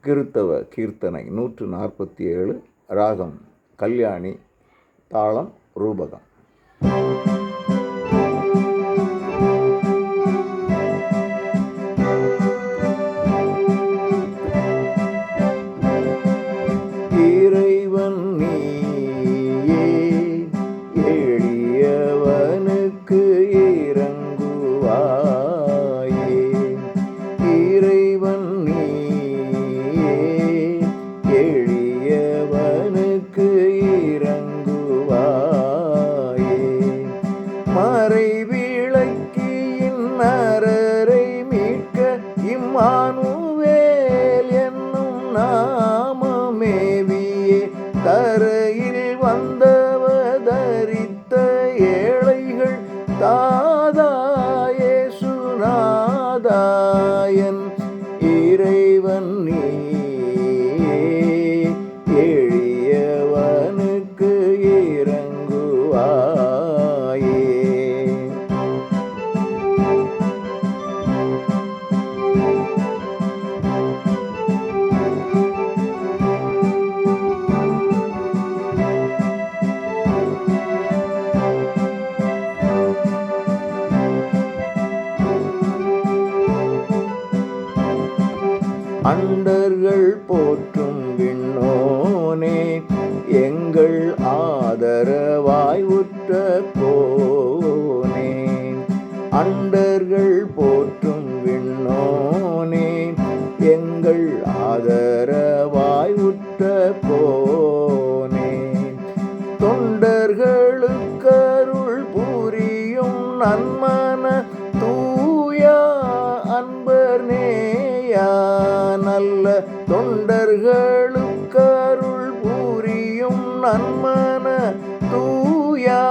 கிறித்தவ கீர்த்தனை 147, ராகம் கல்யாணி, தாளம் ரூபகம். இறைவன் நீயே, எளியவனுக்கு இறங்குவாயே. இறைவன் நீயே, எளியவனுக்கு இறங்குவாயே. மறைவிளக்கியின் நரரை மீட்க இம்மானுவேல் என்னும் நாமமேவியே தரையில் வந்தவதரித்த ஏழைகள் தாதாயே சுனாதாயன். இறைவன் நீயே, எளியவனுக்கு இறங்குவாயே. அண்டர்கள் போற்றும் விண்ணோனே, எங்கள் ஆதரவாய் உற்ற கோனே. அண்டர்கள் போற்றும் விண்ணோனே, எங்கள் ஆதரவாய் உற்ற கோனே. தொண்டர்களுக்கருள் புரியும் நன்மன தூயா அன்பர் நேயா. நல்ல தொண்டர்களுக்கருள் புரியும் நன்மன தூயா